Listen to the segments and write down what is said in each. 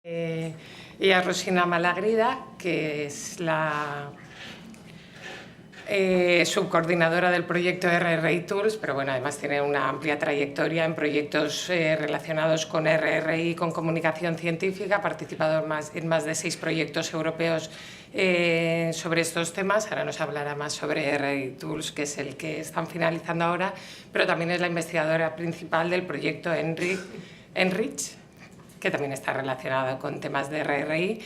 Y a Rosina Malagrida, que es la subcoordinadora del proyecto RRI Tools, pero bueno, además tiene una amplia trayectoria en proyectos relacionados con RRI, con comunicación científica. Ha participado en más de 6 proyectos europeos sobre estos temas. Ahora nos hablará más sobre RRI Tools, que es el que están finalizando ahora, pero también es la investigadora principal del proyecto Enrich, que también está relacionado con temas de RRI.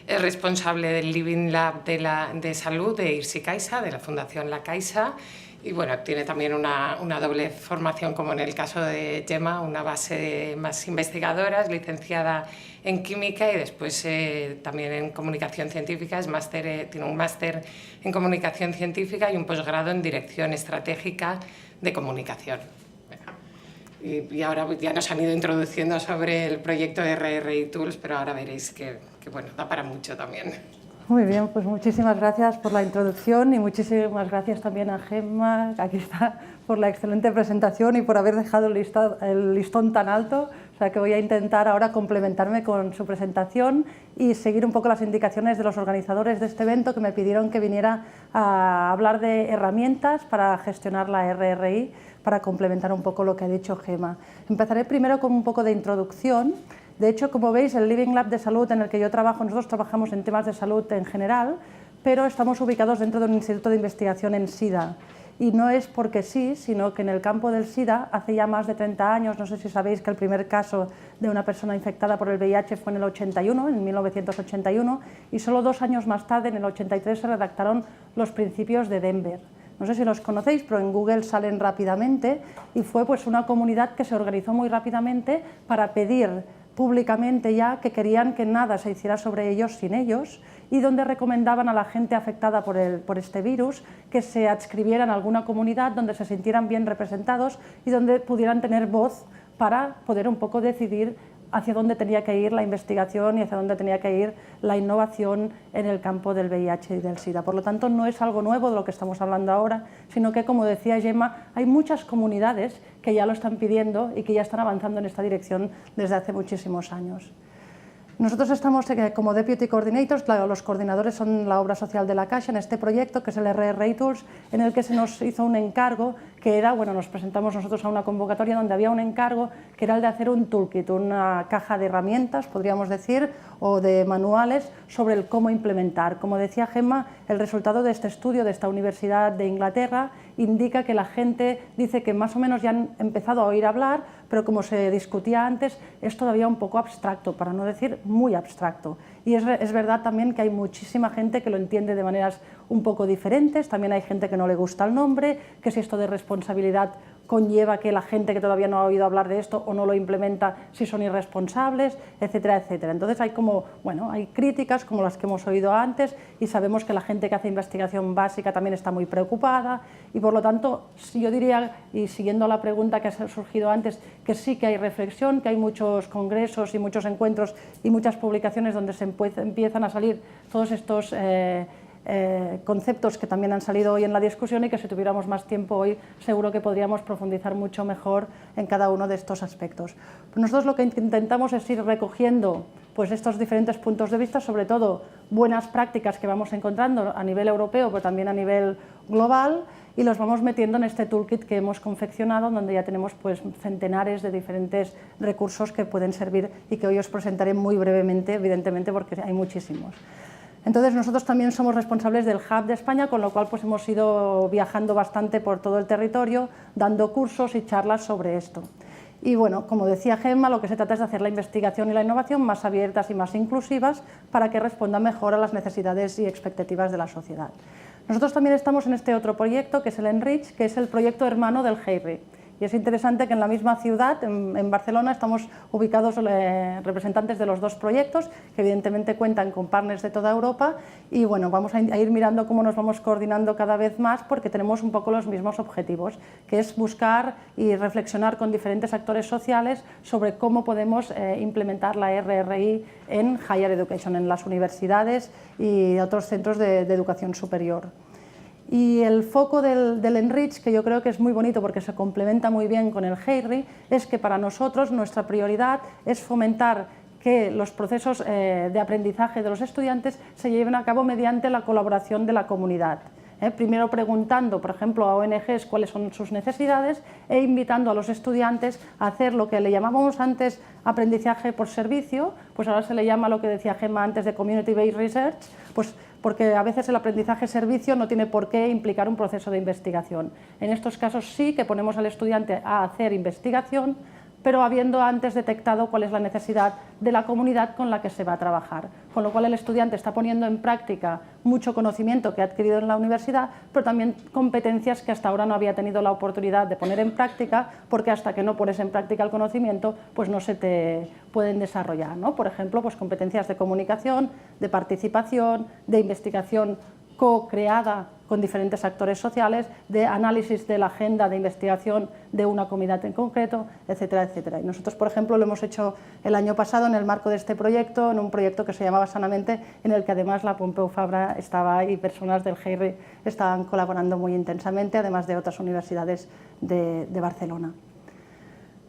Es responsable del Living Lab de salud de IRSI Caixa, de la Fundación La Caixa, y bueno, tiene también una doble formación, como en el caso de Gemma, una base más investigadora, es licenciada en química y después también en comunicación científica, tiene un máster en comunicación científica y un posgrado en dirección estratégica de comunicación. Y ahora ya nos han ido introduciendo sobre el proyecto RRI Tools, pero ahora veréis que bueno, da para mucho también. Muy bien, pues muchísimas gracias por la introducción y muchísimas gracias también a Gemma, aquí está, por la excelente presentación y por haber dejado el listón tan alto. O sea que voy a intentar ahora complementarme con su presentación y seguir un poco las indicaciones de los organizadores de este evento, que me pidieron que viniera a hablar de herramientas para gestionar la RRI, para complementar un poco lo que ha dicho Gemma. Empezaré primero con un poco de introducción. De hecho, como veis, el Living Lab de salud en el que yo trabajo, nosotros trabajamos en temas de salud en general, pero estamos ubicados dentro de un instituto de investigación en SIDA. Y no es porque sí, sino que en el campo del SIDA, hace ya más de 30 años, no sé si sabéis que el primer caso de una persona infectada por el VIH fue en el 81, en 1981, y solo 2 años más tarde, en el 83, se redactaron los principios de Denver. No sé si los conocéis, pero en Google salen rápidamente, y fue pues una comunidad que se organizó muy rápidamente para pedir públicamente ya que querían que nada se hiciera sobre ellos sin ellos, y donde recomendaban a la gente afectada por este virus que se adscribieran a alguna comunidad donde se sintieran bien representados y donde pudieran tener voz para poder un poco decidir hacia dónde tenía que ir la investigación y hacia dónde tenía que ir la innovación en el campo del VIH y del SIDA. Por lo tanto, no es algo nuevo de lo que estamos hablando ahora, sino que, como decía Gemma, hay muchas comunidades que ya lo están pidiendo y que ya están avanzando en esta dirección desde hace muchísimos años. Nosotros estamos como Deputy Coordinators, claro, los coordinadores son la obra social de La Caixa en este proyecto, que es el RRI Tools, en el que se nos hizo un encargo que era, bueno, nos presentamos nosotros a una convocatoria donde había un encargo que era el de hacer un toolkit, una caja de herramientas, podríamos decir, o de manuales sobre el cómo implementar. Como decía Gemma, el resultado de este estudio de esta Universidad de Inglaterra indica que la gente dice que más o menos ya han empezado a oír hablar, pero como se discutía antes, es todavía un poco abstracto, para no decir muy abstracto. Y es verdad también que hay muchísima gente que lo entiende de maneras un poco diferentes, también hay gente que no le gusta el nombre, que si esto de responsabilidad conlleva que la gente que todavía no ha oído hablar de esto o no lo implementa si son irresponsables, etcétera, etcétera. Entonces hay hay críticas como las que hemos oído antes y sabemos que la gente que hace investigación básica también está muy preocupada y por lo tanto yo diría, y siguiendo la pregunta que ha surgido antes, que sí que hay reflexión, que hay muchos congresos y muchos encuentros y muchas publicaciones donde se empiezan a salir todos estos conceptos que también han salido hoy en la discusión y que si tuviéramos más tiempo hoy seguro que podríamos profundizar mucho mejor en cada uno de estos aspectos. Nosotros lo que intentamos es ir recogiendo pues estos diferentes puntos de vista, sobre todo buenas prácticas que vamos encontrando a nivel europeo pero también a nivel global, y los vamos metiendo en este toolkit que hemos confeccionado, donde ya tenemos pues centenares de diferentes recursos que pueden servir y que hoy os presentaré muy brevemente, evidentemente porque hay muchísimos. Entonces nosotros también somos responsables del Hub de España, con lo cual pues hemos ido viajando bastante por todo el territorio, dando cursos y charlas sobre esto. Y bueno, como decía Gemma, lo que se trata es de hacer la investigación y la innovación más abiertas y más inclusivas para que respondan mejor a las necesidades y expectativas de la sociedad. Nosotros también estamos en este otro proyecto, que es el Enrich, que es el proyecto hermano del HEIRI. Y es interesante que en la misma ciudad, en Barcelona, estamos ubicados representantes de los dos proyectos, que evidentemente cuentan con partners de toda Europa, y bueno, vamos a ir mirando cómo nos vamos coordinando cada vez más, porque tenemos un poco los mismos objetivos, que es buscar y reflexionar con diferentes actores sociales sobre cómo podemos implementar la RRI en Higher Education, en las universidades y otros centros de educación superior. Y el foco del Enrich, que yo creo que es muy bonito porque se complementa muy bien con el HEIRI, es que para nosotros nuestra prioridad es fomentar que los procesos de aprendizaje de los estudiantes se lleven a cabo mediante la colaboración de la comunidad. Primero preguntando, por ejemplo, a ONGs cuáles son sus necesidades e invitando a los estudiantes a hacer lo que le llamábamos antes aprendizaje por servicio, pues ahora se le llama lo que decía Gemma antes de Community Based Research, pues porque a veces el aprendizaje servicio no tiene por qué implicar un proceso de investigación. En estos casos sí que ponemos al estudiante a hacer investigación, pero habiendo antes detectado cuál es la necesidad de la comunidad con la que se va a trabajar. Con lo cual el estudiante está poniendo en práctica mucho conocimiento que ha adquirido en la universidad, pero también competencias que hasta ahora no había tenido la oportunidad de poner en práctica, porque hasta que no pones en práctica el conocimiento, pues no se te pueden desarrollar, ¿no? Por ejemplo, pues competencias de comunicación, de participación, de investigación co-creada con diferentes actores sociales, de análisis de la agenda de investigación de una comunidad en concreto, etcétera, etcétera. Y nosotros, por ejemplo, lo hemos hecho el año pasado en el marco de este proyecto, en un proyecto que se llamaba Sanamente, en el que además la Pompeu Fabra estaba y personas del GEIRI estaban colaborando muy intensamente, además de otras universidades de Barcelona.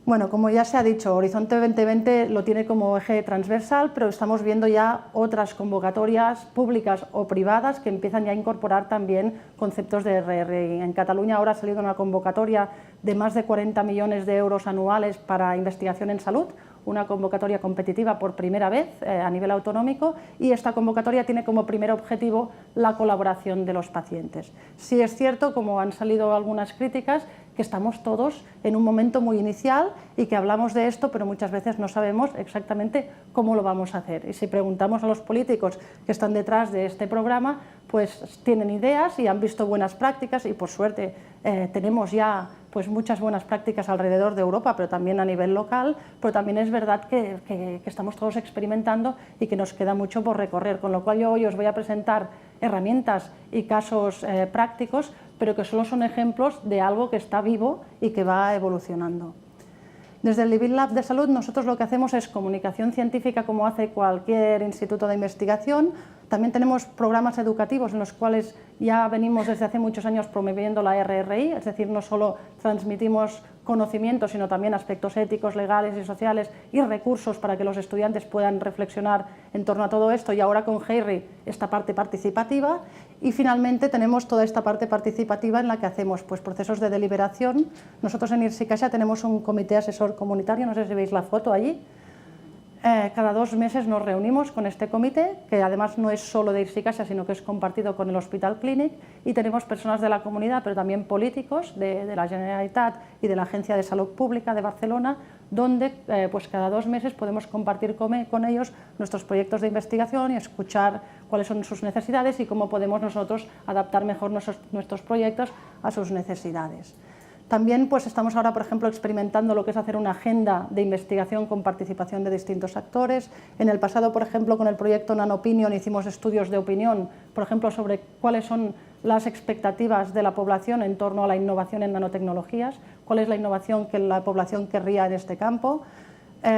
Bueno, como ya se ha dicho, Horizonte 2020 lo tiene como eje transversal, pero estamos viendo ya otras convocatorias públicas o privadas que empiezan ya a incorporar también conceptos de RRI. En Cataluña ahora ha salido una convocatoria de más de 40 millones de euros anuales para investigación en salud, una convocatoria competitiva por primera vez a nivel autonómico, y esta convocatoria tiene como primer objetivo la colaboración de los pacientes. Sí es cierto, como han salido algunas críticas, que estamos todos en un momento muy inicial y que hablamos de esto, pero muchas veces no sabemos exactamente cómo lo vamos a hacer. Y si preguntamos a los políticos que están detrás de este programa, pues tienen ideas y han visto buenas prácticas y por suerte tenemos ya pues muchas buenas prácticas alrededor de Europa, pero también a nivel local, pero también es verdad que estamos todos experimentando y que nos queda mucho por recorrer, con lo cual yo hoy os voy a presentar herramientas y casos prácticos, pero que solo son ejemplos de algo que está vivo y que va evolucionando. Desde el Living Lab de Salud nosotros lo que hacemos es comunicación científica como hace cualquier instituto de investigación. También tenemos programas educativos en los cuales ya venimos desde hace muchos años promoviendo la RRI, es decir, no solo transmitimos conocimiento, sino también aspectos éticos, legales y sociales y recursos para que los estudiantes puedan reflexionar en torno a todo esto, y ahora con GEIRI esta parte participativa. Y finalmente tenemos toda esta parte participativa en la que hacemos pues, procesos de deliberación. Nosotros en IRSI-CAIXA tenemos un comité asesor comunitario, no sé si veis la foto allí. Cada 2 meses nos reunimos con este comité, que además no es solo de IRSI-CAIXA, sino que es compartido con el Hospital Clínic, y tenemos personas de la comunidad, pero también políticos de la Generalitat y de la Agencia de Salud Pública de Barcelona, donde pues cada 2 meses podemos compartir con ellos nuestros proyectos de investigación y escuchar cuáles son sus necesidades y cómo podemos nosotros adaptar mejor nuestros proyectos a sus necesidades. También pues, estamos ahora, por ejemplo, experimentando lo que es hacer una agenda de investigación con participación de distintos actores. En el pasado, por ejemplo, con el proyecto NanoOpinion hicimos estudios de opinión, por ejemplo, sobre cuáles son las expectativas de la población en torno a la innovación en nanotecnologías, cuál es la innovación que la población querría en este campo.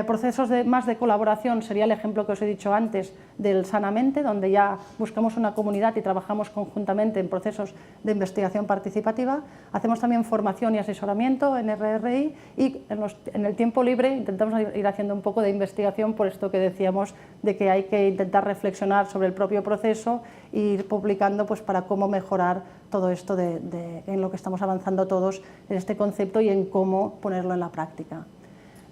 Procesos más de colaboración sería el ejemplo que os he dicho antes del Sanamente, donde ya buscamos una comunidad y trabajamos conjuntamente en procesos de investigación participativa. Hacemos también formación y asesoramiento en RRI y en el tiempo libre intentamos ir haciendo un poco de investigación, por esto que decíamos de que hay que intentar reflexionar sobre el propio proceso e ir publicando pues, para cómo mejorar todo esto en lo que estamos avanzando todos en este concepto y en cómo ponerlo en la práctica.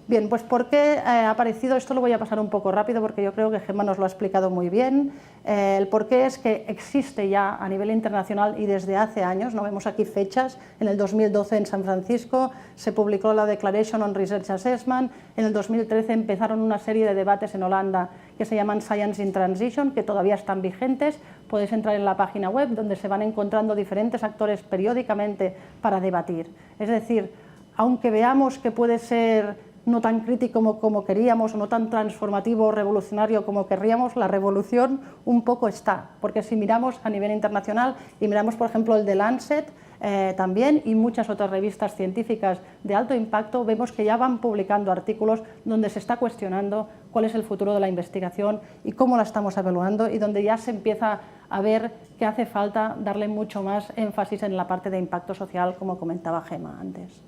Bien, pues ¿por qué ha aparecido? Esto lo voy a pasar un poco rápido porque yo creo que Gemma nos lo ha explicado muy bien. El porqué es que existe ya a nivel internacional y desde hace años, no vemos aquí fechas, en el 2012 en San Francisco se publicó la Declaration on Research Assessment, en el 2013 empezaron una serie de debates en Holanda que se llaman Science in Transition, que todavía están vigentes. Podéis entrar en la página web donde se van encontrando diferentes actores periódicamente para debatir. Es decir, aunque veamos que puede ser no tan crítico como queríamos o no tan transformativo o revolucionario como querríamos, la revolución un poco está, porque si miramos a nivel internacional y miramos por ejemplo el de Lancet también y muchas otras revistas científicas de alto impacto, vemos que ya van publicando artículos donde se está cuestionando cuál es el futuro de la investigación y cómo la estamos evaluando, y donde ya se empieza a ver que hace falta darle mucho más énfasis en la parte de impacto social, como comentaba Gemma antes.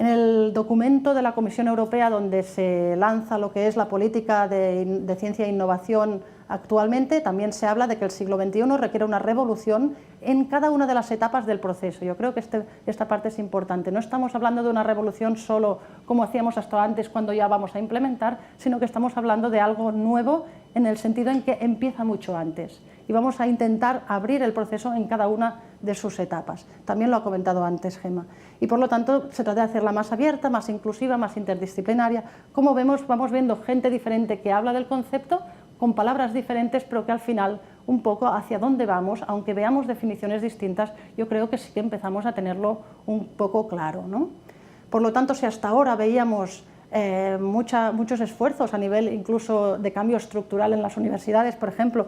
En el documento de la Comisión Europea, donde se lanza lo que es la política de ciencia e innovación actualmente, también se habla de que el siglo XXI requiere una revolución en cada una de las etapas del proceso. Yo creo que esta parte es importante. No estamos hablando de una revolución solo como hacíamos hasta antes cuando ya vamos a implementar, sino que estamos hablando de algo nuevo en el sentido en que empieza mucho antes. Y vamos a intentar abrir el proceso en cada una de sus etapas. También lo ha comentado antes Gemma. Y por lo tanto se trata de hacerla más abierta, más inclusiva, más interdisciplinaria. Como vemos, vamos viendo gente diferente que habla del concepto con palabras diferentes, pero que al final un poco hacia dónde vamos, aunque veamos definiciones distintas, yo creo que sí que empezamos a tenerlo un poco claro, ¿no? Por lo tanto, si hasta ahora veíamos muchos esfuerzos a nivel incluso de cambio estructural en las universidades, por ejemplo,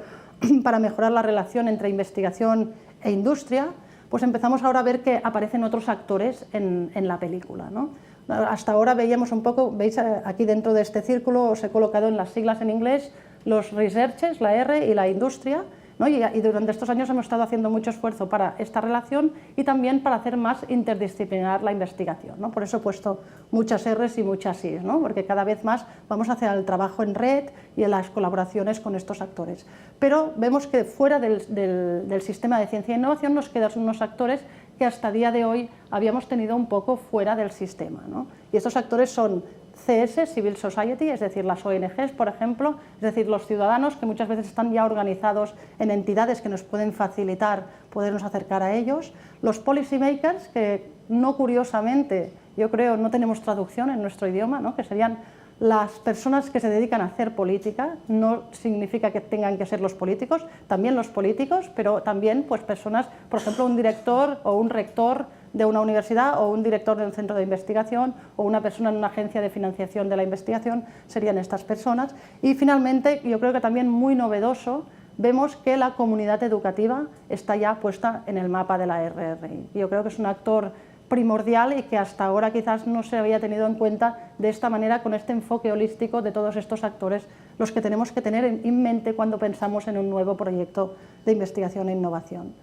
para mejorar la relación entre investigación e industria, pues empezamos ahora a ver que aparecen otros actores en la película, ¿no? Hasta ahora veíamos un poco, veis aquí dentro de este círculo, os he colocado en las siglas en inglés, los researchers, la R y la industria, ¿no? Y durante estos años hemos estado haciendo mucho esfuerzo para esta relación y también para hacer más interdisciplinar la investigación, ¿no? Por eso he puesto muchas R's y muchas I's, ¿no? Porque cada vez más vamos hacia el trabajo en red y en las colaboraciones con estos actores. Pero vemos que fuera del sistema de ciencia e innovación nos quedan unos actores que hasta el día de hoy habíamos tenido un poco fuera del sistema, ¿no? Y estos actores son CS, Civil Society, es decir, las ONGs, por ejemplo, es decir, los ciudadanos que muchas veces están ya organizados en entidades que nos pueden facilitar podernos acercar a ellos, los policy makers, que no curiosamente, yo creo, no tenemos traducción en nuestro idioma, ¿no? Que serían las personas que se dedican a hacer política, no significa que tengan que ser los políticos, también los políticos, pero también pues, personas, por ejemplo, un director o un rector de una universidad o un director de un centro de investigación o una persona en una agencia de financiación de la investigación, serían estas personas. Y finalmente, yo creo que también muy novedoso, vemos que la comunidad educativa está ya puesta en el mapa de la RRI. Yo creo que es un actor primordial y que hasta ahora quizás no se había tenido en cuenta de esta manera, con este enfoque holístico de todos estos actores, los que tenemos que tener en mente cuando pensamos en un nuevo proyecto de investigación e innovación.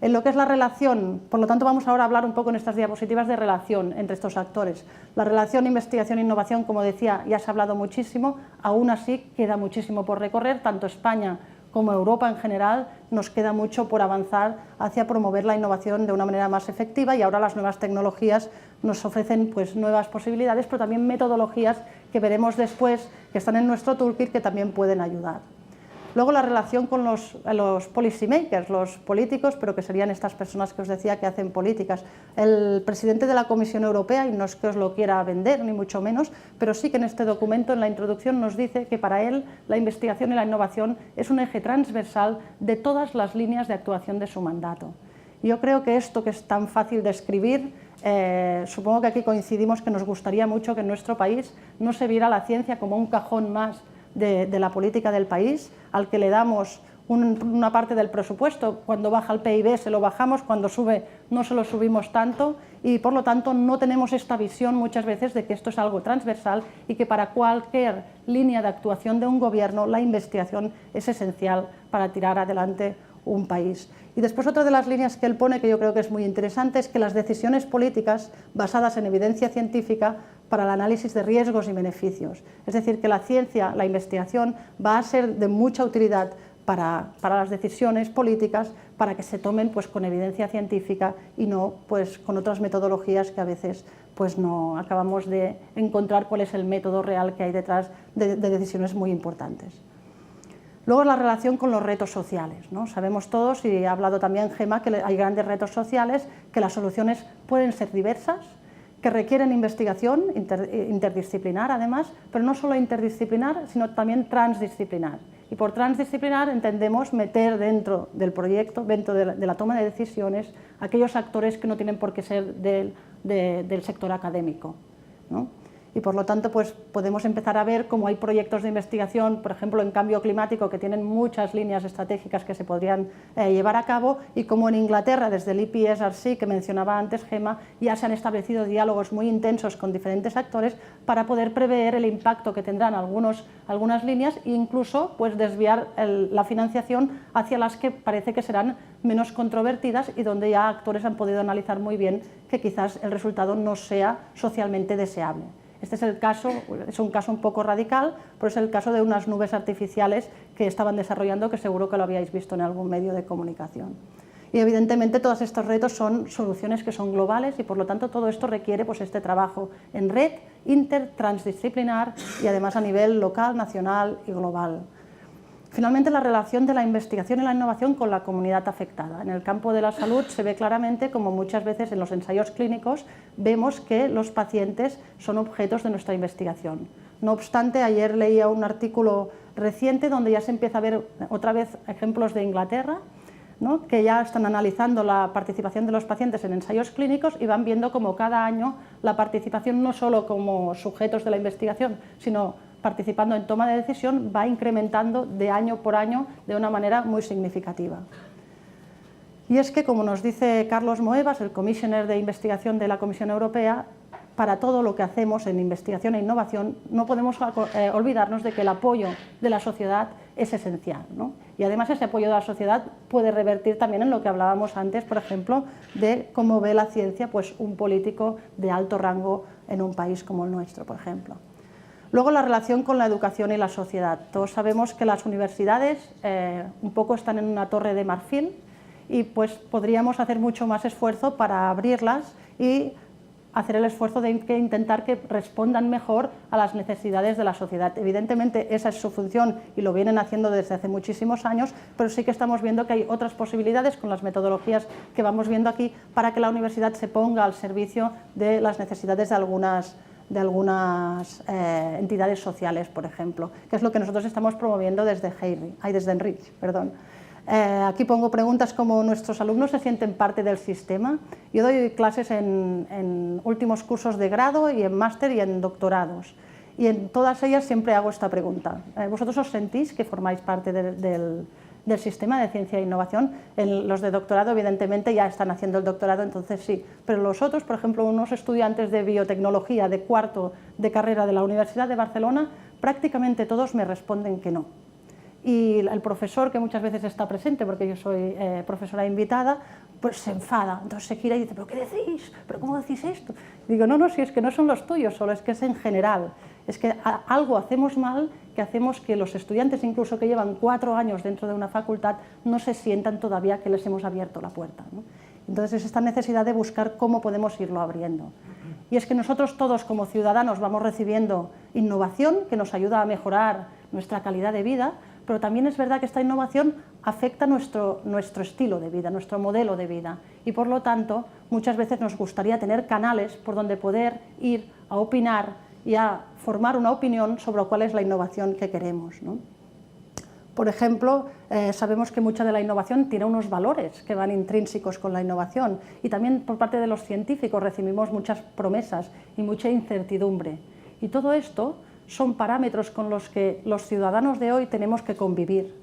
En lo que es la relación, por lo tanto vamos ahora a hablar un poco en estas diapositivas de relación entre estos actores. La relación investigación-innovación, como decía, ya se ha hablado muchísimo, aún así queda muchísimo por recorrer, tanto España como Europa en general, nos queda mucho por avanzar hacia promover la innovación de una manera más efectiva y ahora las nuevas tecnologías nos ofrecen pues, nuevas posibilidades, pero también metodologías que veremos después, que están en nuestro toolkit, que también pueden ayudar. Luego la relación con los policy makers, los políticos, pero que serían estas personas que os decía que hacen políticas. El presidente de la Comisión Europea, y no es que os lo quiera vender, ni mucho menos, pero sí que en este documento, en la introducción, nos dice que para él la investigación y la innovación es un eje transversal de todas las líneas de actuación de su mandato. Y yo creo que esto que es tan fácil de escribir, supongo que aquí coincidimos que nos gustaría mucho que en nuestro país no se viera la ciencia como un cajón más de la política del país, al que le damos una parte del presupuesto. Cuando baja el PIB se lo bajamos, cuando sube no se lo subimos tanto y por lo tanto no tenemos esta visión muchas veces de que esto es algo transversal y que para cualquier línea de actuación de un gobierno la investigación es esencial para tirar adelante un país. Y después otra de las líneas que él pone, que yo creo que es muy interesante, es que las decisiones políticas basadas en evidencia científica para el análisis de riesgos y beneficios. Es decir, que la ciencia, la investigación, va a ser de mucha utilidad para las decisiones políticas, para que se tomen pues, con evidencia científica y no pues, con otras metodologías que a veces pues, no acabamos de encontrar cuál es el método real que hay detrás de decisiones muy importantes. Luego la relación con los retos sociales, ¿no? Sabemos todos, y ha hablado también Gemma, que hay grandes retos sociales, que las soluciones pueden ser diversas, que requieren investigación interdisciplinar además, pero no solo interdisciplinar, sino también transdisciplinar. Y por transdisciplinar entendemos meter dentro del proyecto, dentro de la toma de decisiones, aquellos actores que no tienen por qué ser del sector académico, ¿no? y por lo tanto pues podemos empezar a ver cómo hay proyectos de investigación, por ejemplo en cambio climático, que tienen muchas líneas estratégicas que se podrían llevar a cabo, y como en Inglaterra desde el IPSRC que mencionaba antes Gemma ya se han establecido diálogos muy intensos con diferentes actores para poder prever el impacto que tendrán algunas líneas e incluso pues desviar la financiación hacia las que parece que serán menos controvertidas y donde ya actores han podido analizar muy bien que quizás el resultado no sea socialmente deseable. Este es el caso, es un caso un poco radical, pero es el caso de unas nubes artificiales que estaban desarrollando, que seguro que lo habíais visto en algún medio de comunicación. Y evidentemente todos estos retos son soluciones que son globales y por lo tanto todo esto requiere pues, este trabajo en red, transdisciplinar y además a nivel local, nacional y global. Finalmente, la relación de la investigación y la innovación con la comunidad afectada. En el campo de la salud se ve claramente, como muchas veces en los ensayos clínicos, vemos que los pacientes son objetos de nuestra investigación. No obstante, ayer leía un artículo reciente donde ya se empieza a ver otra vez ejemplos de Inglaterra, ¿no?, que ya están analizando la participación de los pacientes en ensayos clínicos y van viendo como cada año la participación no solo como sujetos de la investigación, sino participando en toma de decisión, va incrementando de año por año de una manera muy significativa. Y es que, como nos dice Carlos Moedas, el Commissioner de Investigación de la Comisión Europea, para todo lo que hacemos en investigación e innovación no podemos olvidarnos de que el apoyo de la sociedad es esencial, ¿no? Y además ese apoyo de la sociedad puede revertir también en lo que hablábamos antes, por ejemplo, de cómo ve la ciencia pues, un político de alto rango en un país como el nuestro, por ejemplo. Luego, la relación con la educación y la sociedad. Todos sabemos que las universidades un poco están en una torre de marfil y pues podríamos hacer mucho más esfuerzo para abrirlas y hacer el esfuerzo de intentar que respondan mejor a las necesidades de la sociedad. Evidentemente esa es su función y lo vienen haciendo desde hace muchísimos años, pero sí que estamos viendo que hay otras posibilidades con las metodologías que vamos viendo aquí para que la universidad se ponga al servicio de las necesidades de algunas entidades sociales, por ejemplo, que es lo que nosotros estamos promoviendo desde Enrich. Aquí pongo preguntas como: ¿nuestros alumnos se sienten parte del sistema? Yo doy clases en últimos cursos de grado y en máster y en doctorados, y en todas ellas siempre hago esta pregunta: ¿vosotros os sentís que formáis parte del sistema de ciencia e innovación? Los de doctorado evidentemente ya están haciendo el doctorado, entonces sí, pero los otros, por ejemplo, unos estudiantes de biotecnología de cuarto de carrera de la Universidad de Barcelona, prácticamente todos me responden que no. Y el profesor, que muchas veces está presente, porque yo soy profesora invitada, pues se enfada, entonces se gira y dice: ¿pero qué decís? ¿pero cómo decís esto? Y digo: no, si es que no son los tuyos solo, es que es en general. Es que algo hacemos mal, que hacemos que los estudiantes, incluso que llevan 4 años dentro de una facultad, no se sientan todavía que les hemos abierto la puerta, ¿no? Entonces es esta necesidad de buscar cómo podemos irlo abriendo. Y es que nosotros todos como ciudadanos vamos recibiendo innovación que nos ayuda a mejorar nuestra calidad de vida, pero también es verdad que esta innovación afecta nuestro estilo de vida, nuestro modelo de vida, y por lo tanto muchas veces nos gustaría tener canales por donde poder ir a opinar y a formar una opinión sobre cuál es la innovación que queremos, ¿no? Por ejemplo, sabemos que mucha de la innovación tiene unos valores que van intrínsecos con la innovación, y también por parte de los científicos recibimos muchas promesas y mucha incertidumbre, y todo esto son parámetros con los que los ciudadanos de hoy tenemos que convivir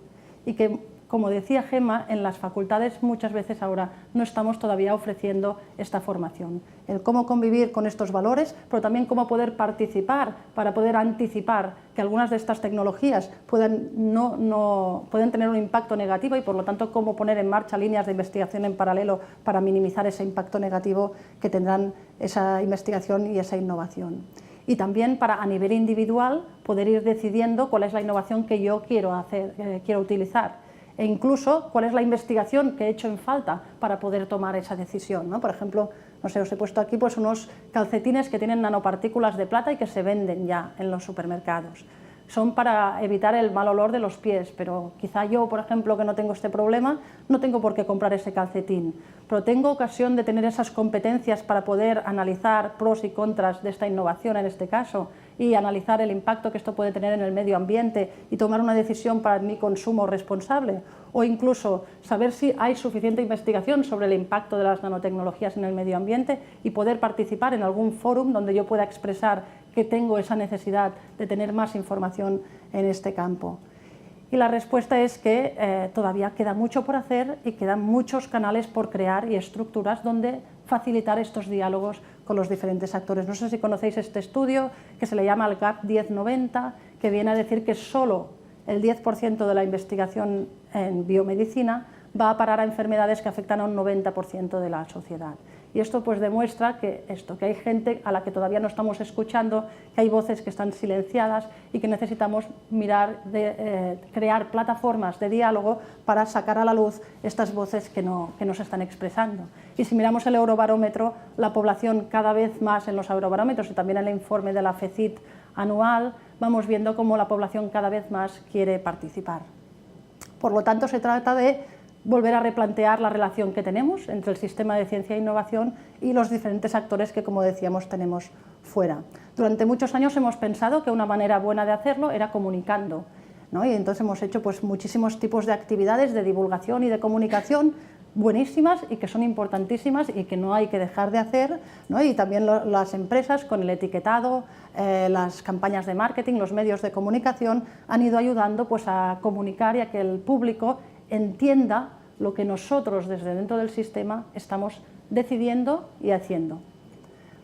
y que, como decía Gemma, en las facultades muchas veces ahora no estamos todavía ofreciendo esta formación. El cómo convivir con estos valores, pero también cómo poder participar para poder anticipar que algunas de estas tecnologías pueden tener un impacto negativo y por lo tanto cómo poner en marcha líneas de investigación en paralelo para minimizar ese impacto negativo que tendrán esa investigación y esa innovación. Y también para, a nivel individual, poder ir decidiendo cuál es la innovación que yo quiero utilizar, e incluso cuál es la investigación que he hecho en falta para poder tomar esa decisión, ¿no? Por ejemplo, no sé, os he puesto aquí pues unos calcetines que tienen nanopartículas de plata y que se venden ya en los supermercados. Son para evitar el mal olor de los pies, pero quizá yo, por ejemplo, que no tengo este problema, no tengo por qué comprar ese calcetín, pero tengo ocasión de tener esas competencias para poder analizar pros y contras de esta innovación en este caso y analizar el impacto que esto puede tener en el medio ambiente y tomar una decisión para mi consumo responsable, o incluso saber si hay suficiente investigación sobre el impacto de las nanotecnologías en el medio ambiente y poder participar en algún fórum donde yo pueda expresar que tengo esa necesidad de tener más información en este campo? Y la respuesta es que todavía queda mucho por hacer y quedan muchos canales por crear y estructuras donde facilitar estos diálogos con los diferentes actores. No sé si conocéis este estudio que se le llama el GAP 1090, que viene a decir que solo el 10% de la investigación en biomedicina va a parar a enfermedades que afectan a un 90% de la sociedad. Y esto pues demuestra que hay gente a la que todavía no estamos escuchando, que hay voces que están silenciadas y que necesitamos crear plataformas de diálogo para sacar a la luz estas voces que no se están expresando. Y si miramos el Eurobarómetro, la población cada vez más en los Eurobarómetros y también en el informe de la FECIT anual, vamos viendo cómo la población cada vez más quiere participar. Por lo tanto, se trata de volver a replantear la relación que tenemos entre el sistema de ciencia e innovación y los diferentes actores que, como decíamos, tenemos fuera. Durante muchos años hemos pensado que una manera buena de hacerlo era comunicando, ¿no? Y entonces hemos hecho pues, muchísimos tipos de actividades de divulgación y de comunicación buenísimas y que son importantísimas y que no hay que dejar de hacer, ¿no? Y también las empresas con el etiquetado, las campañas de marketing, los medios de comunicación han ido ayudando pues, a comunicar y a que el público entienda lo que nosotros desde dentro del sistema estamos decidiendo y haciendo.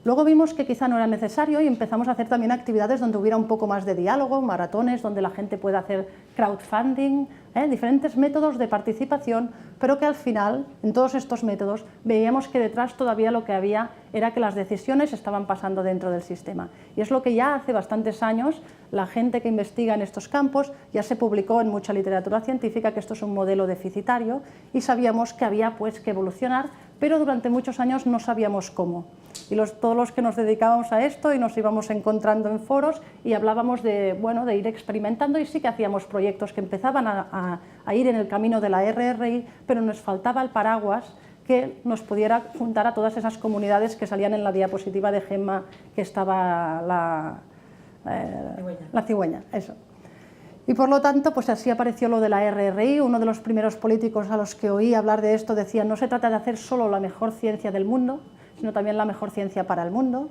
Luego vimos que quizá no era necesario y empezamos a hacer también actividades donde hubiera un poco más de diálogo, maratones donde la gente pueda hacer crowdfunding, diferentes métodos de participación, pero que al final, en todos estos métodos, veíamos que detrás todavía lo que había era que las decisiones estaban pasando dentro del sistema. Y es lo que ya hace bastantes años la gente que investiga en estos campos, ya se publicó en mucha literatura científica que esto es un modelo deficitario y sabíamos que había pues, que evolucionar, pero durante muchos años no sabíamos cómo. Y todos los que nos dedicábamos a esto y nos íbamos encontrando en foros y hablábamos de ir experimentando y sí que hacíamos proyectos que empezaban a ir en el camino de la RRI, pero nos faltaba el paraguas que nos pudiera juntar a todas esas comunidades que salían en la diapositiva de Gemma, que estaba la cigüeña, eso. Y por lo tanto, pues así apareció lo de la RRI. Uno de los primeros políticos a los que oí hablar de esto decía: no se trata de hacer solo la mejor ciencia del mundo, sino también la mejor ciencia para el mundo.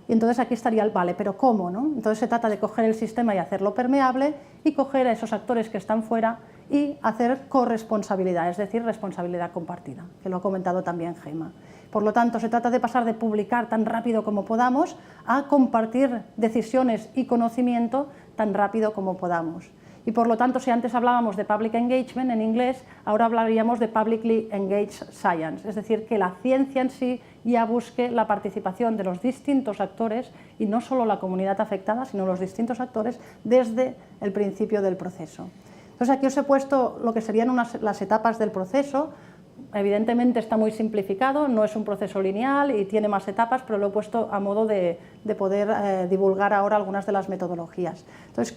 Y entonces aquí estaría el vale, pero ¿cómo, no? Entonces se trata de coger el sistema y hacerlo permeable y coger a esos actores que están fuera y hacer corresponsabilidad, es decir, responsabilidad compartida, que lo ha comentado también Gemma. Por lo tanto, se trata de pasar de publicar tan rápido como podamos a compartir decisiones y conocimiento tan rápido como podamos. Y por lo tanto, si antes hablábamos de public engagement en inglés, ahora hablaríamos de publicly engaged science, es decir, que la ciencia en sí ya busque la participación de los distintos actores y no solo la comunidad afectada, sino los distintos actores desde el principio del proceso. Entonces aquí os he puesto lo que serían las etapas del proceso. Evidentemente está muy simplificado, no es un proceso lineal y tiene más etapas, pero lo he puesto a modo de poder divulgar ahora algunas de las metodologías. Entonces,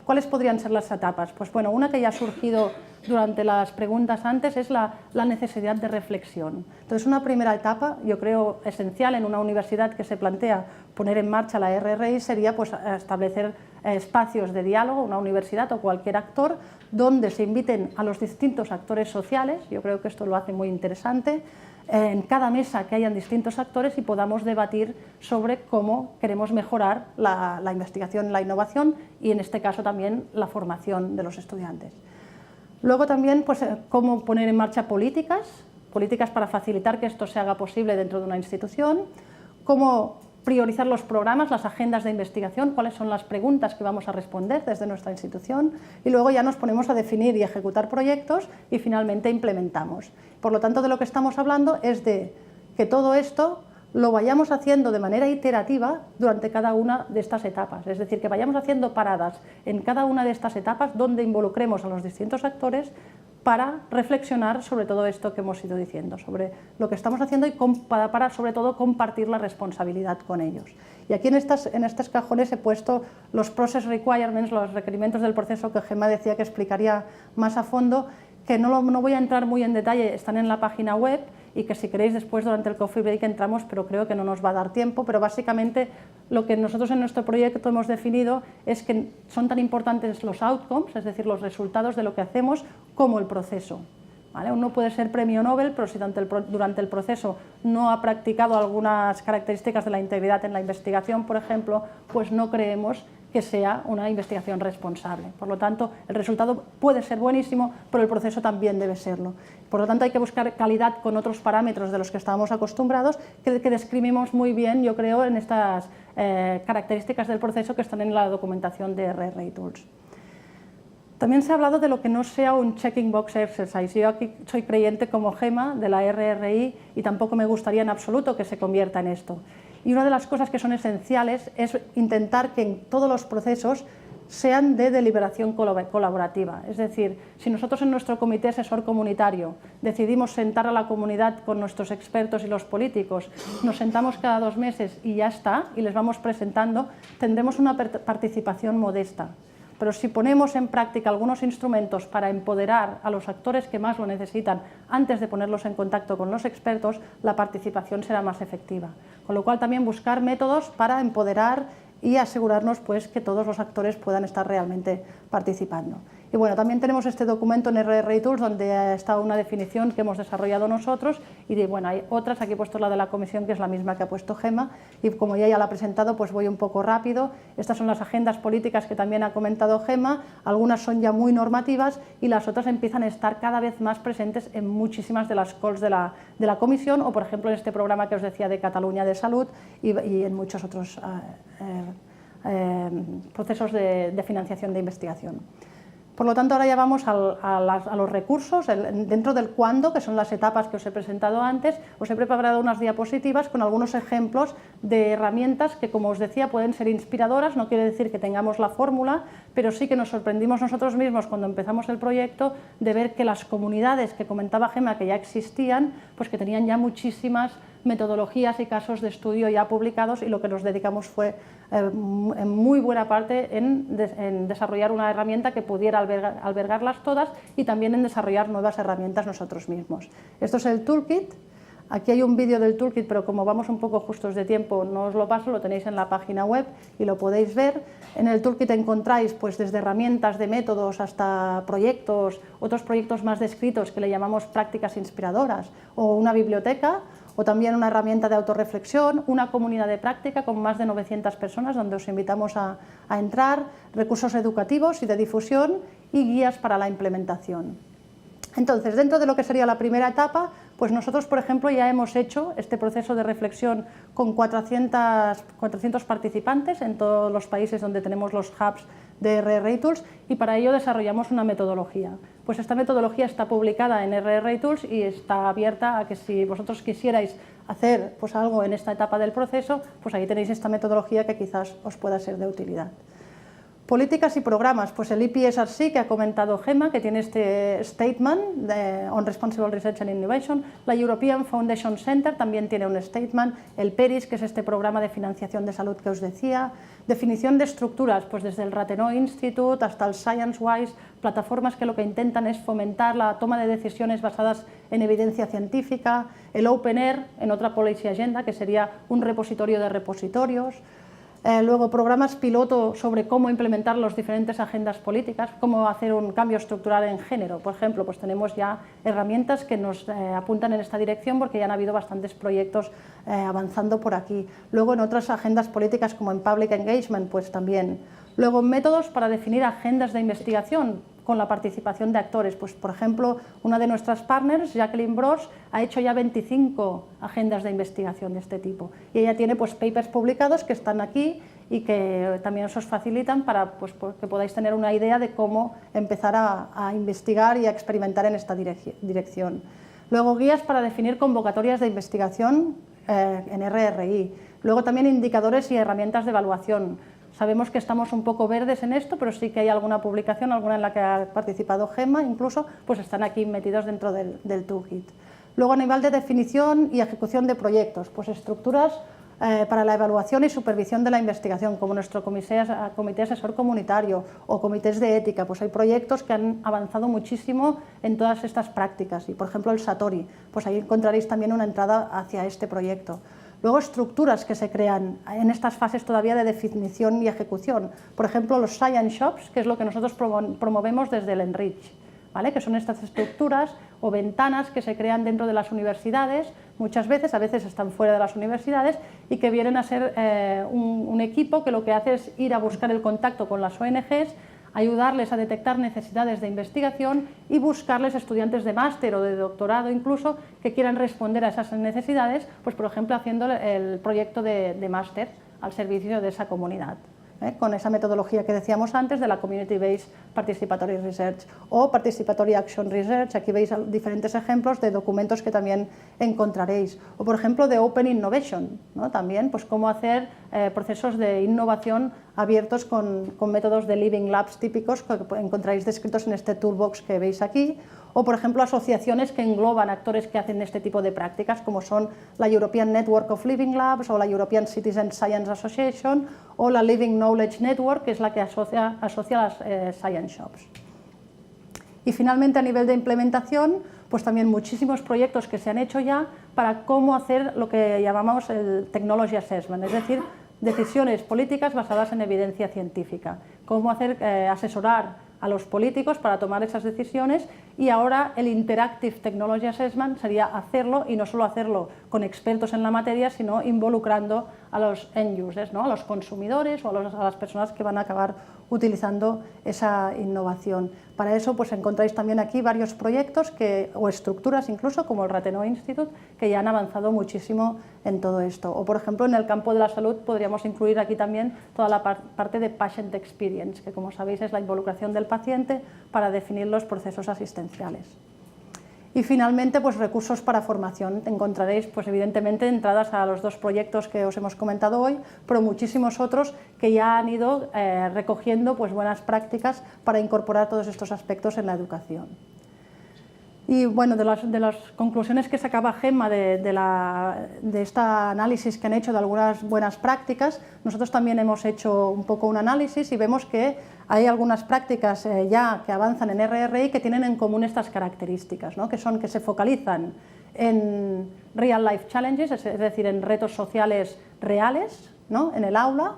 ¿cuáles podrían ser las etapas? Pues bueno, una que ya ha surgido durante las preguntas antes es la necesidad de reflexión. Entonces, una primera etapa, yo creo esencial en una universidad que se plantea poner en marcha la RRI sería pues, establecer espacios de diálogo, una universidad o cualquier actor, donde se inviten a los distintos actores sociales, yo creo que esto lo hace muy interesante, en cada mesa que hayan distintos actores y podamos debatir sobre cómo queremos mejorar la investigación, la innovación y en este caso también la formación de los estudiantes. Luego también pues, cómo poner en marcha políticas para facilitar que esto se haga posible dentro de una institución, cómo priorizar los programas, las agendas de investigación, cuáles son las preguntas que vamos a responder desde nuestra institución y luego ya nos ponemos a definir y ejecutar proyectos y finalmente implementamos. Por lo tanto, de lo que estamos hablando es de que todo esto lo vayamos haciendo de manera iterativa durante cada una de estas etapas, es decir, que vayamos haciendo paradas en cada una de estas etapas donde involucremos a los distintos actores para reflexionar sobre todo esto que hemos ido diciendo, sobre lo que estamos haciendo y para sobre todo compartir la responsabilidad con ellos. Y aquí en estos cajones he puesto los process requirements, los requerimientos del proceso que Gemma decía que explicaría más a fondo, que no voy a entrar muy en detalle, están en la página web y que si queréis después durante el coffee break entramos, pero creo que no nos va a dar tiempo, pero básicamente lo que nosotros en nuestro proyecto hemos definido es que son tan importantes los outcomes, es decir, los resultados de lo que hacemos, como el proceso. ¿vale? Uno puede ser premio Nobel, pero si durante el proceso no ha practicado algunas características de la integridad en la investigación, por ejemplo, pues no creemos que sea una investigación responsable. Por lo tanto, el resultado puede ser buenísimo, pero el proceso también debe serlo. Por lo tanto, hay que buscar calidad con otros parámetros de los que estábamos acostumbrados, que describimos muy bien, yo creo, en estas características del proceso que están en la documentación de RRI Tools. También se ha hablado de lo que no sea un checking box exercise. Yo aquí soy creyente como Gemma de la RRI y tampoco me gustaría en absoluto que se convierta en esto. Y una de las cosas que son esenciales es intentar que en todos los procesos sean de deliberación colaborativa. Es decir, si nosotros en nuestro comité asesor comunitario decidimos sentar a la comunidad con nuestros expertos y los políticos, nos sentamos cada 2 meses y ya está, y les vamos presentando, tendremos una participación modesta. Pero si ponemos en práctica algunos instrumentos para empoderar a los actores que más lo necesitan antes de ponerlos en contacto con los expertos, la participación será más efectiva. Con lo cual también buscar métodos para empoderar y asegurarnos pues, que todos los actores puedan estar realmente participando. Y bueno, también tenemos este documento en RRI Tools donde está una definición que hemos desarrollado nosotros y bueno, hay otras, aquí he puesto la de la comisión que es la misma que ha puesto Gemma y como ella ya la ha presentado pues voy un poco rápido. Estas son las agendas políticas que también ha comentado Gemma, algunas son ya muy normativas y las otras empiezan a estar cada vez más presentes en muchísimas de las calls de la comisión o por ejemplo en este programa que os decía de Cataluña de Salud y en muchos otros procesos de financiación de investigación. Por lo tanto, ahora ya vamos a los recursos, dentro del cuándo, que son las etapas que os he presentado antes, os he preparado unas diapositivas con algunos ejemplos de herramientas que, como os decía, pueden ser inspiradoras, no quiere decir que tengamos la fórmula, pero sí que nos sorprendimos nosotros mismos cuando empezamos el proyecto de ver que las comunidades que comentaba Gemma que ya existían, pues que tenían ya muchísimas metodologías y casos de estudio ya publicados y lo que nos dedicamos fue en muy buena parte en desarrollar una herramienta que pudiera albergarlas todas y también en desarrollar nuevas herramientas nosotros mismos. Esto es el toolkit. Aquí hay un vídeo del toolkit, pero como vamos un poco justos de tiempo, no os lo paso, lo tenéis en la página web y lo podéis ver. En el toolkit encontráis pues, desde herramientas de métodos hasta proyectos, otros proyectos más descritos que le llamamos prácticas inspiradoras, o una biblioteca, o también una herramienta de autorreflexión, una comunidad de práctica con más de 900 personas donde os invitamos a entrar, recursos educativos y de difusión y guías para la implementación. Entonces, dentro de lo que sería la primera etapa, pues nosotros, por ejemplo, ya hemos hecho este proceso de reflexión con 400 participantes en todos los países donde tenemos los hubs de RRI Tools y para ello desarrollamos una metodología. Pues esta metodología está publicada en RRI Tools y está abierta a que si vosotros quisierais hacer pues, algo en esta etapa del proceso, pues ahí tenéis esta metodología que quizás os pueda ser de utilidad. Políticas y programas, pues el EPSRC que ha comentado Gemma, que tiene este statement on Responsible Research and Innovation, la European Foundation Center también tiene un statement, el PERIS, que es este programa de financiación de salud que os decía, definición de estructuras, pues desde el Rathenau Institute hasta el ScienceWise, plataformas que lo que intentan es fomentar la toma de decisiones basadas en evidencia científica, el OpenAIR en otra Policy Agenda, que sería un repositorio de repositorios, luego programas piloto sobre cómo implementar las diferentes agendas políticas, cómo hacer un cambio estructural en género. Por ejemplo, pues tenemos ya herramientas que nos apuntan en esta dirección porque ya han habido bastantes proyectos avanzando por aquí. Luego en otras agendas políticas como en Public Engagement, pues también. Luego métodos para definir agendas de investigación con la participación de actores. Pues, por ejemplo, una de nuestras partners, Jacqueline Bross, ha hecho ya 25 agendas de investigación de este tipo. Y ella tiene pues, papers publicados que están aquí y que también os facilitan para pues, que podáis tener una idea de cómo empezar a investigar y a experimentar en esta dirección. Luego, guías para definir convocatorias de investigación en RRI. Luego también indicadores y herramientas de evaluación. Sabemos que estamos un poco verdes en esto, pero sí que hay alguna publicación, alguna en la que ha participado Gemma, incluso, pues están aquí metidos dentro del toolkit. Luego, a nivel de definición y ejecución de proyectos, pues estructuras para la evaluación y supervisión de la investigación, como nuestro comité asesor comunitario o comités de ética, pues hay proyectos que han avanzado muchísimo en todas estas prácticas y, por ejemplo, el Satori, pues ahí encontraréis también una entrada hacia este proyecto. Luego, estructuras que se crean en estas fases todavía de definición y ejecución. Por ejemplo, los Science Shops, que es lo que nosotros promovemos desde el Enrich. ¿vale? Que son estas estructuras o ventanas que se crean dentro de las universidades, muchas veces, a veces están fuera de las universidades, y que vienen a ser un equipo que lo que hace es ir a buscar el contacto con las ONGs, ayudarles a detectar necesidades de investigación y buscarles estudiantes de máster o de doctorado incluso que quieran responder a esas necesidades, pues por ejemplo haciendo el proyecto de máster al servicio de esa comunidad, con esa metodología que decíamos antes de la Community Based Participatory Research o Participatory Action Research. Aquí veis diferentes ejemplos de documentos que también encontraréis. O por ejemplo de Open Innovation, ¿no? También pues cómo hacer procesos de innovación abiertos con métodos de Living Labs típicos que encontráis descritos en este toolbox que veis aquí. O, por ejemplo, asociaciones que engloban actores que hacen este tipo de prácticas, como son la European Network of Living Labs o la European Citizen Science Association o la Living Knowledge Network, que es la que asocia las Science Shops. Y finalmente, a nivel de implementación, pues también muchísimos proyectos que se han hecho ya para cómo hacer lo que llamamos el Technology Assessment, es decir, decisiones políticas basadas en evidencia científica, cómo hacer asesorar a los políticos para tomar esas decisiones, y ahora el Interactive Technology Assessment sería hacerlo, y no solo hacerlo con expertos en la materia, sino involucrando a los end users, ¿no? A los consumidores o a las personas que van a acabar utilizando esa innovación. Para eso pues encontráis también aquí varios proyectos o estructuras incluso, como el Rathenau Institute, que ya han avanzado muchísimo en todo esto. O por ejemplo en el campo de la salud podríamos incluir aquí también toda la parte de Patient Experience, que como sabéis es la involucración del paciente para definir los procesos asistenciales. Y finalmente, pues recursos para formación. Encontraréis, pues evidentemente, entradas a los dos proyectos que os hemos comentado hoy, pero muchísimos otros que ya han ido recogiendo pues buenas prácticas para incorporar todos estos aspectos en la educación. Y bueno, de las conclusiones que sacaba Gemma de este análisis que han hecho de algunas buenas prácticas, nosotros también hemos hecho un poco un análisis y vemos que hay algunas prácticas ya que avanzan en RRI que tienen en común estas características, ¿no? Que se focalizan en real life challenges, es decir, en retos sociales reales, ¿no? En el aula,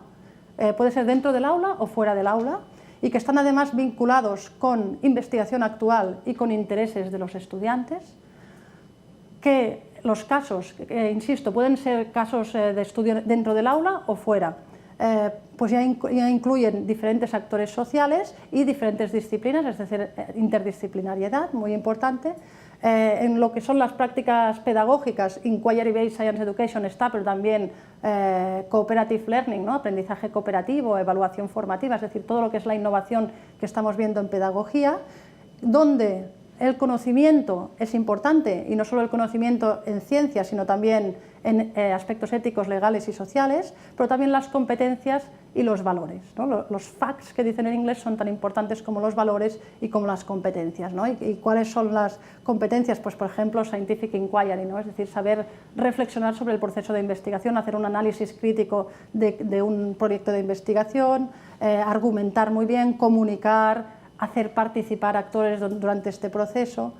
puede ser dentro del aula o fuera del aula, y que están además vinculados con investigación actual y con intereses de los estudiantes, que los casos, insisto, pueden ser casos de estudio dentro del aula o fuera, pues ya incluyen diferentes actores sociales y diferentes disciplinas, es decir, interdisciplinariedad, muy importante. En lo que son las prácticas pedagógicas, Inquiry Based Science Education está, pero también Cooperative Learning, ¿no? Aprendizaje cooperativo, evaluación formativa, es decir, todo lo que es la innovación que estamos viendo en pedagogía, donde el conocimiento es importante, y no solo el conocimiento en ciencias, sino también en aspectos éticos, legales y sociales, pero también las competencias y los valores, ¿no? Los facts que dicen en inglés son tan importantes como los valores y como las competencias, ¿no? ¿Y cuáles son las competencias? Pues por ejemplo, scientific inquiry, ¿no? Es decir, saber reflexionar sobre el proceso de investigación, hacer un análisis crítico de un proyecto de investigación, argumentar muy bien, comunicar, hacer participar actores durante este proceso.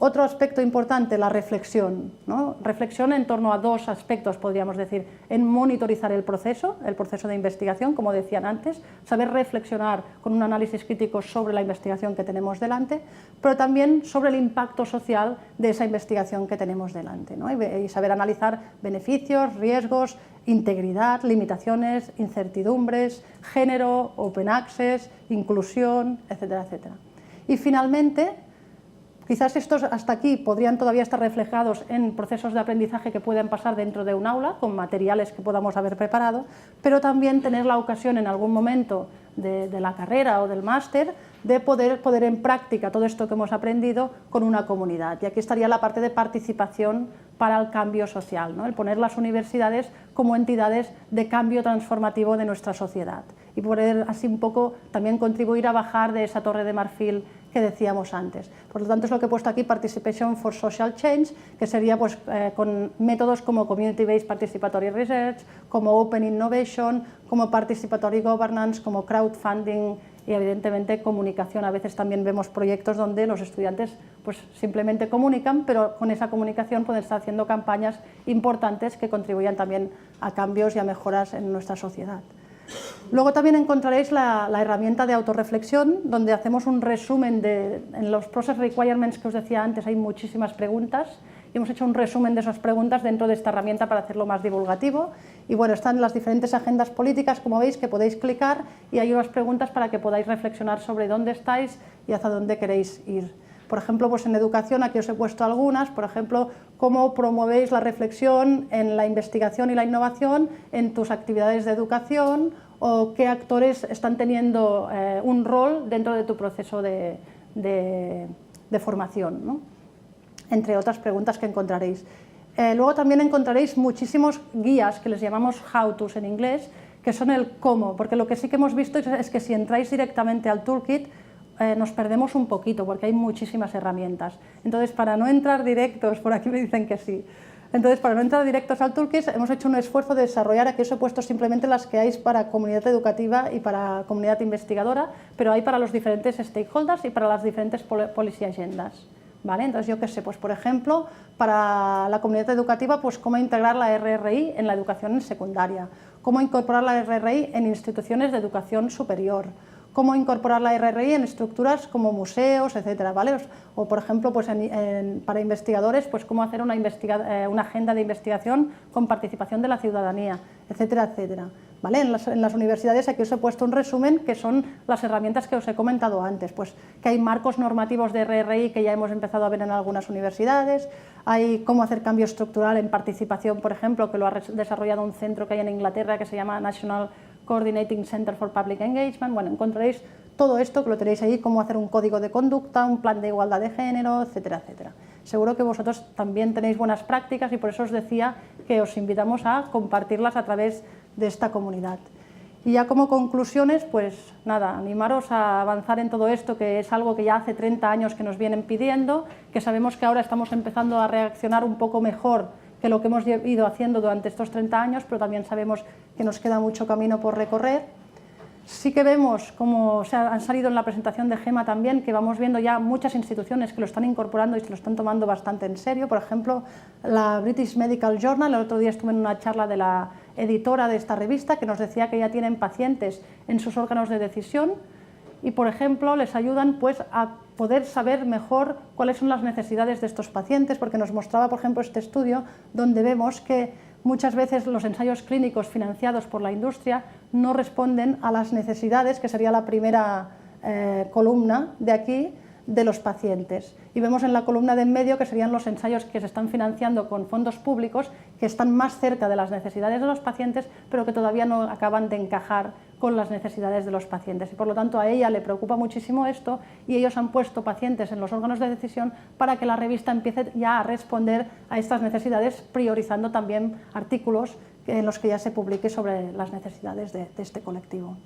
Otro aspecto importante, la reflexión, ¿no? Reflexión en torno a dos aspectos, podríamos decir, en monitorizar el proceso de investigación, como decían antes, saber reflexionar con un análisis crítico sobre la investigación que tenemos delante, pero también sobre el impacto social de esa investigación que tenemos delante, ¿no? Y saber analizar beneficios, riesgos, integridad, limitaciones, incertidumbres, género, open access, inclusión, etcétera, etcétera. Y finalmente, quizás estos hasta aquí podrían todavía estar reflejados en procesos de aprendizaje que pueden pasar dentro de un aula, con materiales que podamos haber preparado, pero también tener la ocasión en algún momento de la carrera o del máster de poder en práctica todo esto que hemos aprendido con una comunidad. Y aquí estaría la parte de participación para el cambio social, ¿no? El poner las universidades como entidades de cambio transformativo de nuestra sociedad y poder así un poco también contribuir a bajar de esa torre de marfil que decíamos antes. Por lo tanto, es lo que he puesto aquí, Participation for Social Change, que sería pues, con métodos como Community Based Participatory Research, como Open Innovation, como Participatory Governance, como Crowdfunding y evidentemente comunicación. A veces también vemos proyectos donde los estudiantes pues, simplemente comunican, pero con esa comunicación pueden estar haciendo campañas importantes que contribuyan también a cambios y a mejoras en nuestra sociedad. Luego también encontraréis la herramienta de autorreflexión, donde hacemos un resumen en los process requirements que os decía antes, hay muchísimas preguntas, y hemos hecho un resumen de esas preguntas dentro de esta herramienta para hacerlo más divulgativo. Y bueno, están las diferentes agendas políticas, como veis, que podéis clicar, y hay unas preguntas para que podáis reflexionar sobre dónde estáis y hacia dónde queréis ir. Por ejemplo, pues en educación, aquí os he puesto algunas, por ejemplo, cómo promovéis la reflexión en la investigación y la innovación en tus actividades de educación, o qué actores están teniendo un rol dentro de tu proceso de formación, ¿no? Entre otras preguntas que encontraréis. Luego también encontraréis muchísimos guías, que les llamamos how-tos en inglés, que son el cómo, porque lo que sí que hemos visto es que si entráis directamente al toolkit, nos perdemos un poquito, porque hay muchísimas herramientas. Entonces, para no entrar directos, por aquí me dicen que sí, entonces, para no entrar directos al toolkit, hemos hecho un esfuerzo de desarrollar, aquí os he puesto simplemente las que hay para comunidad educativa y para comunidad investigadora, pero hay para los diferentes stakeholders y para las diferentes policy agendas. ¿Vale? Entonces, yo qué sé, pues por ejemplo, para la comunidad educativa, pues cómo integrar la RRI en la educación en secundaria, cómo incorporar la RRI en instituciones de educación superior, cómo incorporar la RRI en estructuras como museos, etcétera, ¿vale? O por ejemplo, pues para investigadores, pues cómo hacer una agenda de investigación con participación de la ciudadanía, etcétera, etcétera. ¿Vale? En las universidades aquí os he puesto un resumen, que son las herramientas que os he comentado antes, pues que hay marcos normativos de RRI que ya hemos empezado a ver en algunas universidades, hay cómo hacer cambio estructural en participación, por ejemplo, que lo ha desarrollado un centro que hay en Inglaterra que se llama National Coordinating Center for Public Engagement. Bueno, encontraréis todo esto, que lo tenéis ahí, cómo hacer un código de conducta, un plan de igualdad de género, etcétera, etcétera. Seguro que vosotros también tenéis buenas prácticas y por eso os decía que os invitamos a compartirlas a través de esta comunidad. Y ya como conclusiones, pues nada, animaros a avanzar en todo esto, que es algo que ya hace 30 años que nos vienen pidiendo, que sabemos que ahora estamos empezando a reaccionar un poco mejor que lo que hemos ido haciendo durante estos 30 años, pero también sabemos que nos queda mucho camino por recorrer. Sí que vemos, como han salido en la presentación de Gemma también, que vamos viendo ya muchas instituciones que lo están incorporando y se lo están tomando bastante en serio. Por ejemplo, la British Medical Journal, el otro día estuve en una charla de la editora de esta revista, que nos decía que ya tienen pacientes en sus órganos de decisión y, por ejemplo, les ayudan pues a poder saber mejor cuáles son las necesidades de estos pacientes, porque nos mostraba, por ejemplo, este estudio donde vemos que muchas veces los ensayos clínicos financiados por la industria no responden a las necesidades, que sería la primera columna de aquí, de los pacientes. Y vemos en la columna de en medio que serían los ensayos que se están financiando con fondos públicos, que están más cerca de las necesidades de los pacientes, pero que todavía no acaban de encajar con las necesidades de los pacientes. Y por lo tanto a ella le preocupa muchísimo esto, y ellos han puesto pacientes en los órganos de decisión para que la revista empiece ya a responder a estas necesidades, priorizando también artículos en los que ya se publique sobre las necesidades de este colectivo.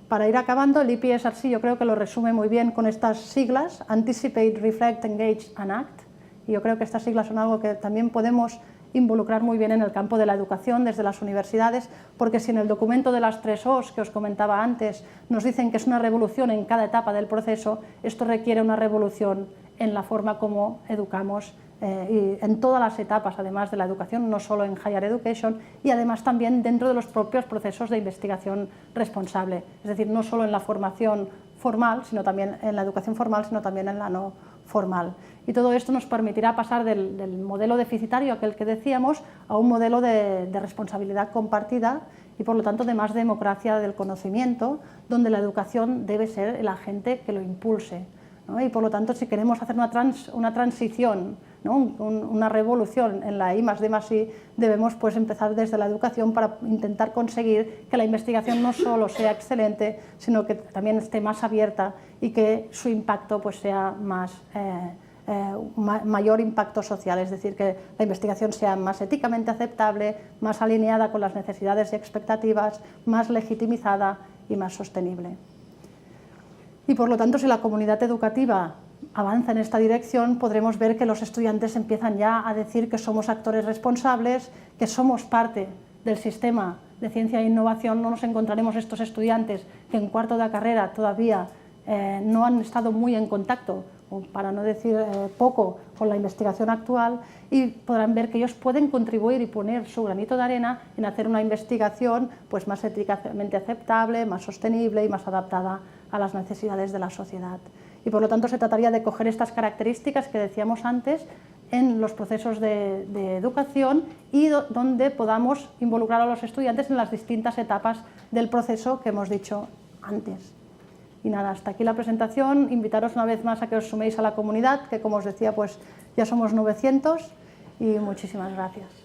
Para ir acabando, el IPSRC yo creo que lo resume muy bien con estas siglas: Anticipate, Reflect, Engage and Act. Y yo creo que estas siglas son algo que también podemos involucrar muy bien en el campo de la educación desde las universidades, porque si en el documento de las 3 O's que os comentaba antes nos dicen que es una revolución en cada etapa del proceso, esto requiere una revolución en la forma como educamos y en todas las etapas, además de la educación, no solo en Higher Education, y además también dentro de los propios procesos de investigación responsable, es decir, no solo en la formación formal, sino también en la educación formal, sino también en la no formal. Y todo esto nos permitirá pasar del modelo deficitario, aquel que decíamos, a un modelo de responsabilidad compartida y, por lo tanto, de más democracia del conocimiento, donde la educación debe ser el agente que lo impulse, ¿no? Y, por lo tanto, si queremos hacer una transición, ¿no? Una revolución en la I+D+I, debemos pues empezar desde la educación para intentar conseguir que la investigación no solo sea excelente, sino que también esté más abierta y que su impacto pues sea mayor impacto social, es decir, que la investigación sea más éticamente aceptable, más alineada con las necesidades y expectativas, más legitimizada y más sostenible. Y, por lo tanto, si la comunidad educativa avanza en esta dirección, podremos ver que los estudiantes empiezan ya a decir que somos actores responsables, que somos parte del sistema de ciencia e innovación. No nos encontraremos estos estudiantes que en cuarto de carrera todavía no han estado muy en contacto o para no decir poco, con la investigación actual, y podrán ver que ellos pueden contribuir y poner su granito de arena en hacer una investigación pues, más éticamente aceptable, más sostenible y más adaptada a las necesidades de la sociedad. Y por lo tanto se trataría de coger estas características que decíamos antes en los procesos de educación y donde podamos involucrar a los estudiantes en las distintas etapas del proceso que hemos dicho antes. Y nada, hasta aquí la presentación. Invitaros una vez más a que os suméis a la comunidad, que como os decía, pues ya somos 900, y muchísimas gracias.